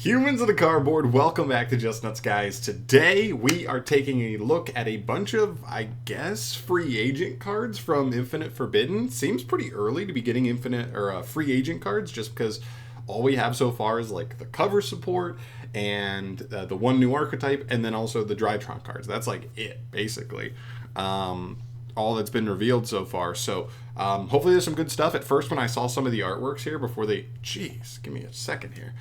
Humans of the cardboard, welcome back to Just Nuts, guys. Today we are taking a look at a bunch of, I guess, free agent cards from Infinite Forbidden. Seems pretty early to be getting infinite or free agent cards, just because all we have so far is like the cover support and the one new archetype, and then also the Drytron cards. That's like it, basically. All that's been revealed so far. So hopefully there's some good stuff. At first, when I saw some of the artworks here before they, jeez, give me a second here.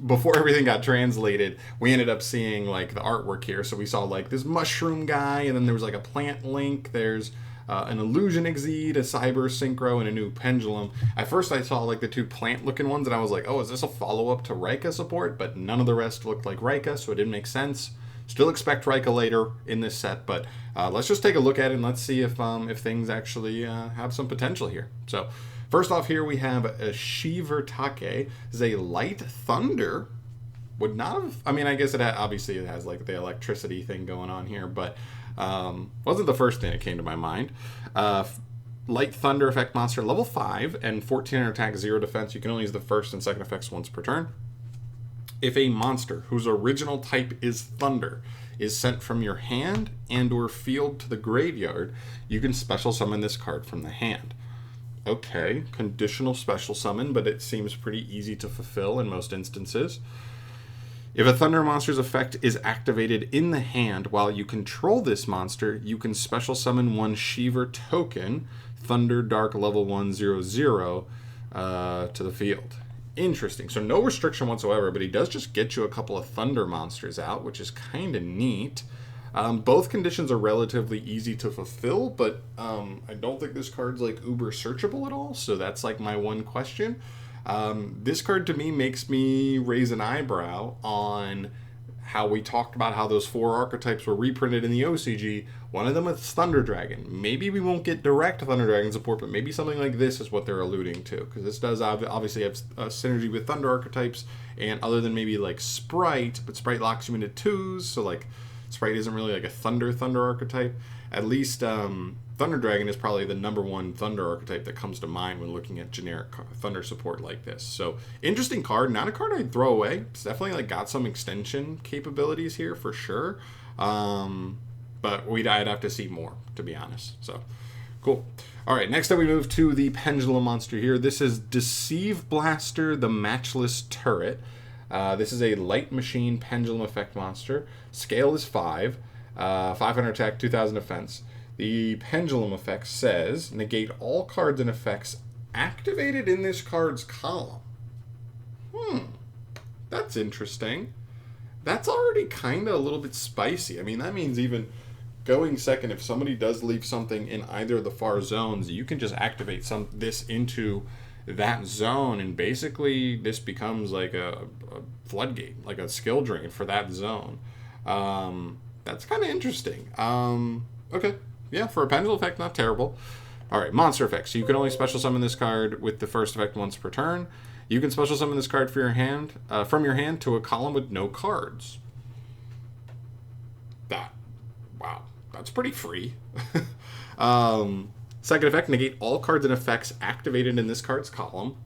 Before everything got translated, we ended up seeing like the artwork here. So we saw like this mushroom guy, and then there was like a plant link. There's an illusion exceed, a cyber synchro, and a new pendulum. At first I saw like the two plant looking ones, and I was like, oh, is this a follow-up to Rika support? But none of the rest looked like Rika, so it didn't make sense. Still expect Rika later in this set, but let's just take a look at it and let's see if things actually have some potential here. So first off here we have a Heretical. Is a light thunder. Would not have, I mean, I guess obviously it has like the electricity thing going on here, but wasn't the first thing that came to my mind. Light thunder effect monster, level 5 and 1400 attack, 0 defense. You can only use the first and second effects once per turn. If a monster whose original type is thunder is sent from your hand and or field to the graveyard, you can special summon this card from the hand. Okay, conditional special summon, but it seems pretty easy to fulfill in most instances. If a thunder monster's effect is activated in the hand while you control this monster, you can special summon one Shiver token, Thunder Dark level 1/0/0, to the field. Interesting. So no restriction whatsoever, but he does just get you a couple of thunder monsters out, which is kind of neat. Both conditions are relatively easy to fulfill, but I don't think this card's like uber searchable at all, so that's like my one question. This card to me makes me raise an eyebrow on how we talked about how those 4 archetypes were reprinted in the OCG. One of them is Thunder Dragon. Maybe we won't get direct Thunder Dragon support, but maybe something like this is what they're alluding to, because this does obviously have a synergy with Thunder archetypes, and other than maybe like Sprite, but Sprite locks you into 2s, so like Sprite isn't really like a Thunder archetype. At least Thunder Dragon is probably the number one Thunder archetype that comes to mind when looking at generic Thunder support like this. So interesting card, not a card I'd throw away. It's definitely like got some extension capabilities here for sure. But I'd have to see more, to be honest. So cool. All right, next up we move to the Pendulum monster here. This is Deceive Blaster, the Matchless Turret. This is a light machine pendulum effect monster. Scale is 5, 500 attack, 2000 defense. The pendulum effect says, negate all cards and effects activated in this card's column. That's interesting. That's already kind of a little bit spicy. I mean, that means even going second, if somebody does leave something in either of the far zones, you can just activate this into that zone, and basically this becomes like a floodgate, like a skill drain for that zone. That's kind of interesting. Okay. Yeah, for a pendulum effect, not terrible. All right, monster effects. So you can only special summon this card with the first effect once per turn. You can special summon this card for your hand, from your hand to a column with no cards. Wow, that's pretty free. Second effect, negate all cards and effects activated in this card's column.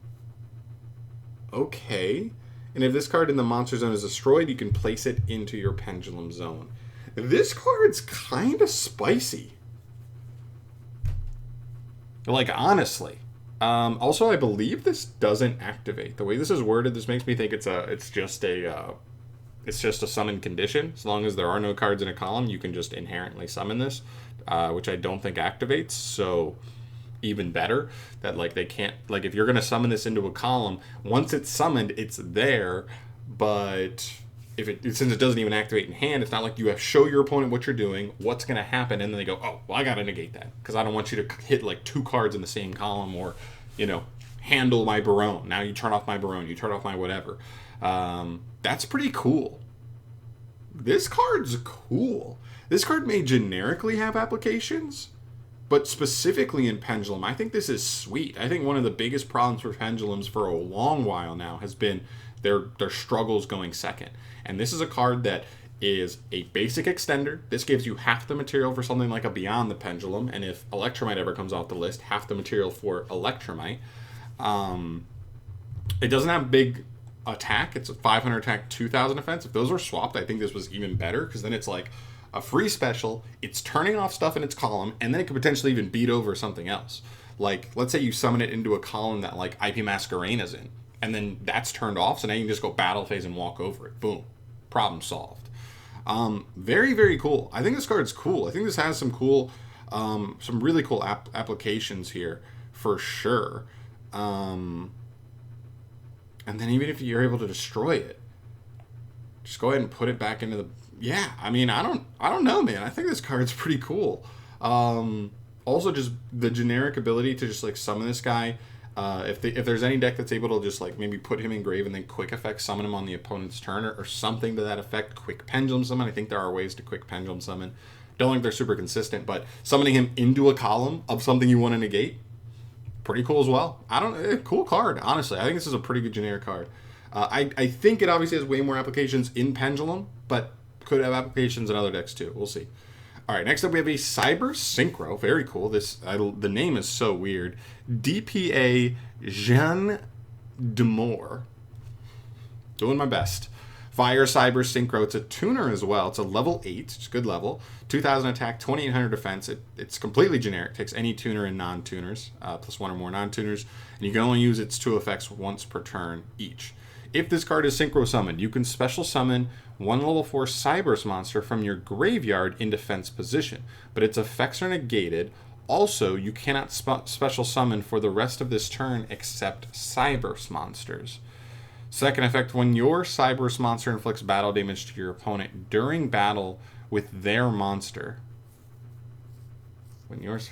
Okay. And if this card in the monster zone is destroyed, you can place it into your pendulum zone. This card's kind of spicy. Like, honestly. Also, I believe this doesn't activate. The way this is worded, this makes me think it's just a summon condition. As long as there are no cards in a column, you can just inherently summon this, which I don't think activates. So even better that like they can't, like if you're going to summon this into a column, once it's summoned, it's there. But since it doesn't even activate in hand, it's not like you have show your opponent what you're doing, what's going to happen, and then they go, oh, well, I got to negate that because I don't want you to hit like 2 cards in the same column, or handle my Barone. Now you turn off my Barone, you turn off my whatever. That's pretty cool. This card's cool. This card may generically have applications, but specifically in Pendulum, I think this is sweet. I think one of the biggest problems for Pendulums for a long while now has been their struggles going second. And this is a card that is a basic extender. This gives you half the material for something like a Beyond the Pendulum, and if Electromite ever comes off the list, half the material for Electromite. It doesn't have big attack. It's a 500 attack, 2000 defense. If those are swapped, I think this was even better, because then it's like a free special. It's turning off stuff in its column, and then it could potentially even beat over something else. Like, let's say you summon it into a column that like IP Masquerade's in, and then that's turned off, so now you can just go battle phase and walk over it. Boom. Problem solved. Very, very cool. I think this card's cool. I think this has some cool, some really cool applications here for sure. And then even if you're able to destroy it, just go ahead and put it back into the... Yeah, I mean, I don't know, man. I think this card's pretty cool. Also, just the generic ability to just like summon this guy. If there's any deck that's able to just like maybe put him in grave and then quick effect summon him on the opponent's turn, or something to that effect, quick pendulum summon. I think there are ways to quick pendulum summon. Don't think they're super consistent, but summoning him into a column of something you want to negate, pretty cool as well. Cool card, honestly. I think this is a pretty good generic card. I think it obviously has way more applications in Pendulum, but could have applications in other decks too. We'll see. All right, next up we have a Cyber Synchro. Very cool. The name is so weird. DPA Jean Demore. Doing my best. Fire Cyber Synchro. It's a tuner as well. It's a level 8. It's a good level. 2000 attack, 2800 defense. It's completely generic. Takes any tuner and non-tuners, plus one or more non-tuners. And you can only use its 2 effects once per turn each. If this card is Synchro summoned, you can special summon one level 4 Cyberse monster from your graveyard in defense position. But its effects are negated. Also, you cannot special summon for the rest of this turn except Cyberse monsters. Second effect, when your Cyberse monster inflicts battle damage to your opponent during battle with their monster. When yours...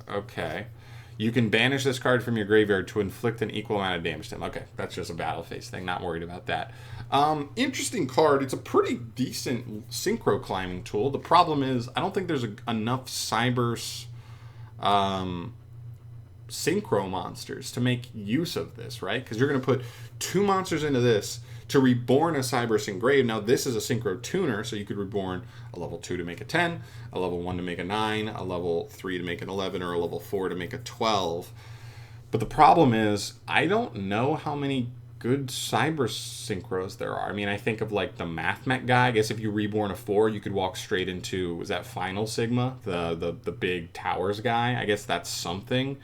Okay. You can banish this card from your graveyard to inflict an equal amount of damage to them. Okay, that's just a battle phase thing. Not worried about that. Interesting card. It's a pretty decent synchro climbing tool. The problem is, I don't think there's enough Cyberse synchro monsters to make use of this, right? Because you're going to put 2 monsters into this to reborn a Cyberse engrave. Now, this is a synchro tuner, so you could reborn a level 2 to make a 10, a level 1 to make a 9, a level 3 to make an 11, or a level 4 to make a 12. But the problem is, I don't know how many good Cyber synchros there are. I mean, I think of like the MathMech guy. I guess if you reborn a 4, you could walk straight into, was that Final Sigma? The big towers guy? I guess that's something.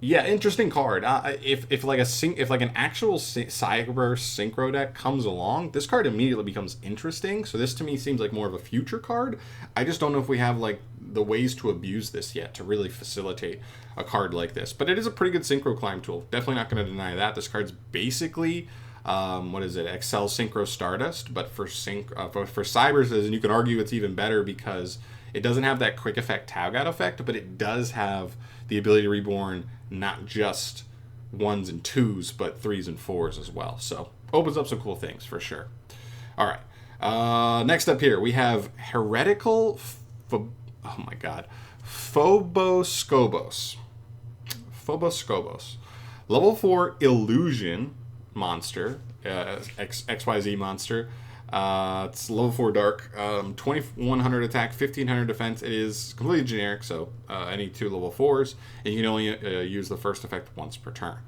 Yeah, interesting card. If like an actual Cyber Synchro deck comes along, this card immediately becomes interesting. So this to me seems like more of a future card. I just don't know if we have like the ways to abuse this yet to really facilitate a card like this. But it is a pretty good Synchro climb tool. Definitely not going to deny that. This card's basically what is it? Excel Synchro Stardust, but for Cybers, and you could argue it's even better because it doesn't have that quick effect tag out effect, but it does have the ability to reborn not just 1s and 2s, but 3s and 4s as well. So opens up some cool things for sure. All right. Next up here, we have Heretical. Oh my God. Phoboscobos. Level 4 Illusion monster. XYZ monster. It's level 4 dark, 2100 attack, 1500 defense. It is completely generic, so any 2 level 4s, and you can only use the first effect once per turn.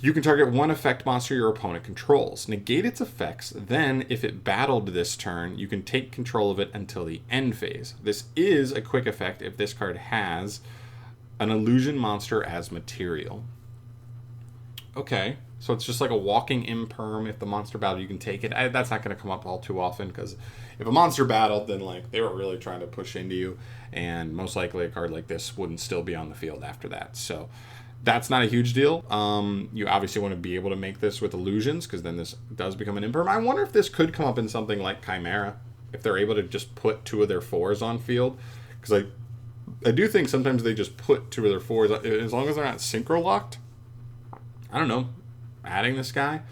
You can target 1 effect monster your opponent controls. Negate its effects, then if it battled this turn, you can take control of it until the end phase. This is a quick effect if this card has an illusion monster as material. Okay. So it's just like a walking imperm. If the monster battle, you can take it. That's not going to come up all too often, because if a monster battled, then like they were really trying to push into you, and most likely a card like this wouldn't still be on the field after that. So that's not a huge deal. You obviously want to be able to make this with illusions, because then this does become an imperm. I wonder if this could come up in something like Chimera, if they're able to just put 2 of their 4s on field, because I do think sometimes they just put 2 of their 4s, as long as they're not synchro locked. I don't know. Adding this guy,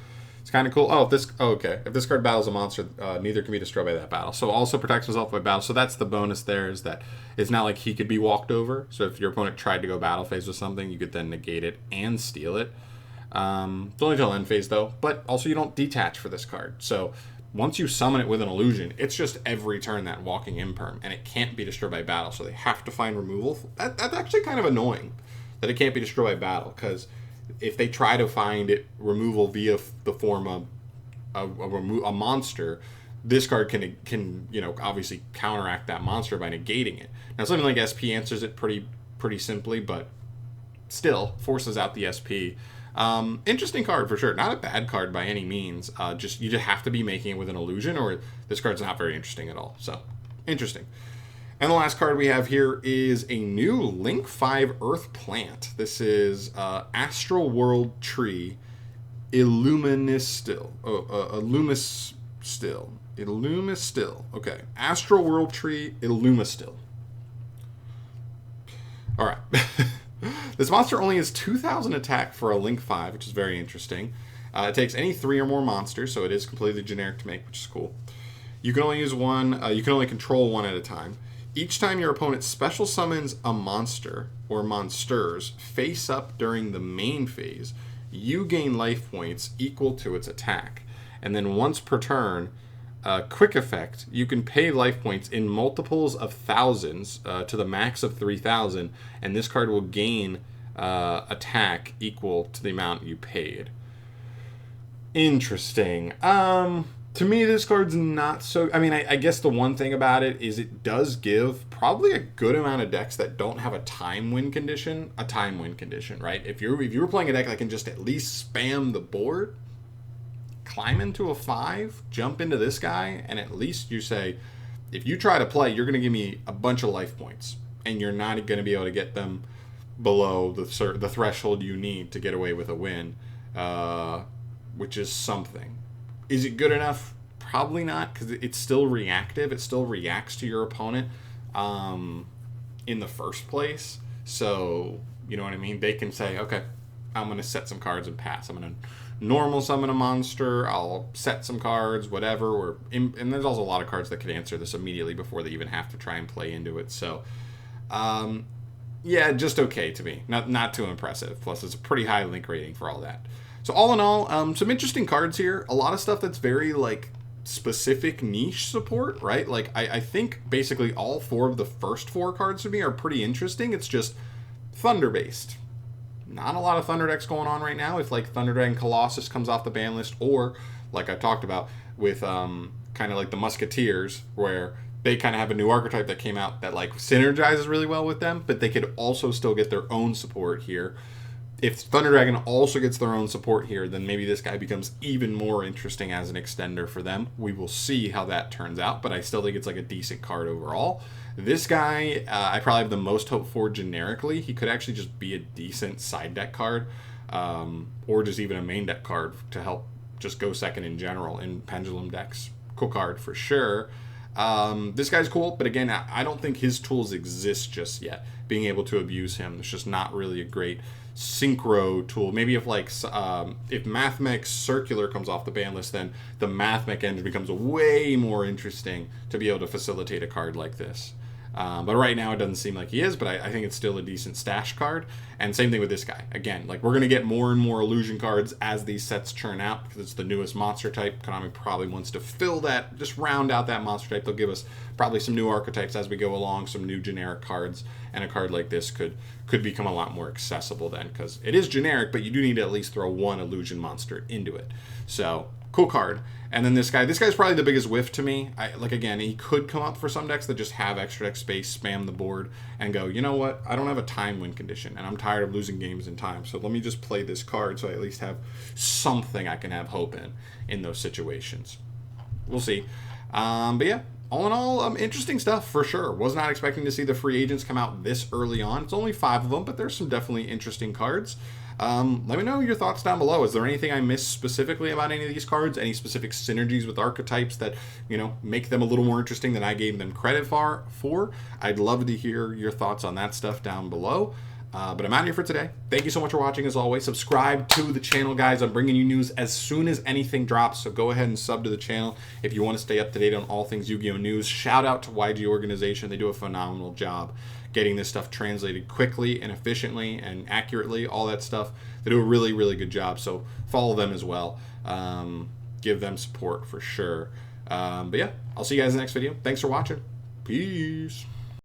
it's kind of cool. If this card battles a monster, neither can be destroyed by that battle. So also protects himself by battle. So that's the bonus there, is that it's not like he could be walked over. So if your opponent tried to go battle phase with something, you could then negate it and steal it. It's only till end phase though, but also you don't detach for this card. So once you summon it with an illusion, it's just every turn that walking imperm, and it can't be destroyed by battle. So they have to find removal. That's actually kind of annoying that it can't be destroyed by battle, because if they try to find it removal via the form of a monster, this card can obviously counteract that monster by negating it. Now something like SP answers it pretty simply, but still forces out the SP. Interesting card for sure. Not a bad card by any means. You just have to be making it with an illusion, or this card's not very interesting at all. So interesting. And the last card we have here is a new Link 5 Earth Plant. This is Astral World Tree, Illumistil. Illumistil. Okay. Astral World Tree, Illumistil. Alright. This monster only has 2,000 attack for a Link 5, which is very interesting. It takes any 3 or more monsters, so it is completely generic to make, which is cool. You can only use one, you can only control one at a time. Each time your opponent special summons a monster or monsters face up during the main phase, you gain life points equal to its attack. And then once per turn, quick effect, you can pay life points in multiples of thousands to the max of 3,000, and this card will gain attack equal to the amount you paid. Interesting. To me, this card's not so... I mean, I guess the one thing about it is it does give probably a good amount of decks that don't have a time win condition, right? If you were playing a deck that can just at least spam the board, climb into a 5, jump into this guy, and at least you say, if you try to play, you're going to give me a bunch of life points, and you're not going to be able to get them below the threshold you need to get away with a win, which is something. Is it good enough? Probably not, because it's still reactive. It still reacts to your opponent in the first place. So, you know what I mean? They can say, okay, I'm going to set some cards and pass. I'm going to normal summon a monster. I'll set some cards, whatever. And there's also a lot of cards that could answer this immediately before they even have to try and play into it. So, yeah, just okay to me. Not too impressive. Plus, it's a pretty high link rating for all that. So all in all, some interesting cards here. A lot of stuff that's very, like, specific niche support, right? Like, I think basically all 4 of the first 4 cards to me are pretty interesting. It's just Thunder-based. Not a lot of Thunder decks going on right now. If, like, Thunder Dragon Colossus comes off the ban list, or, like I talked about, with kind of like the Musketeers, where they kind of have a new archetype that came out that, like, synergizes really well with them, but they could also still get their own support here. If Thunder Dragon also gets their own support here, then maybe this guy becomes even more interesting as an extender for them. We will see how that turns out, but I still think it's like a decent card overall. This guy, I probably have the most hope for generically. He could actually just be a decent side deck card, or just even a main deck card to help just go second in general in Pendulum decks. Cool card for sure. This guy's cool, but again, I don't think his tools exist just yet. Being able to abuse him, it's just not really a great Synchro tool. Maybe if Mathmech Circular comes off the ban list, then the Mathmech engine becomes way more interesting to be able to facilitate a card like this. But right now it doesn't seem like he is, but I think it's still a decent stash card. And same thing with this guy. Again, like, we're going to get more and more illusion cards as these sets churn out, because it's the newest monster type. Konami probably wants to fill that, just round out that monster type. They'll give us probably some new archetypes as we go along, some new generic cards, and a card like this could become a lot more accessible then, because it is generic, but you do need to at least throw one illusion monster into it. So, cool card. And then this guy's probably the biggest whiff to me. Again, he could come up for some decks that just have extra deck space, spam the board, and go, you know what, I don't have a time win condition, and I'm tired of losing games in time, so let me just play this card so I at least have something I can have hope in those situations. We'll see. But yeah, all in all, interesting stuff for sure. Was not expecting to see the free agents come out this early on. It's only 5 of them, but there's some definitely interesting cards. Let me know your thoughts down below. Is there anything I missed specifically about any of these cards? Any specific synergies with archetypes that, make them a little more interesting than I gave them credit for? I'd love to hear your thoughts on that stuff down below. But I'm out of here for today. Thank you so much for watching. As always, subscribe to the channel, guys. I'm bringing you news as soon as anything drops, so go ahead and sub to the channel if you want to stay up to date on all things Yu-Gi-Oh! News. Shout out to YG Organization. They do a phenomenal job getting this stuff translated quickly and efficiently and accurately, all that stuff. They do a really, really good job, so follow them as well. Give them support for sure. But yeah, I'll see you guys in the next video. Thanks for watching. Peace.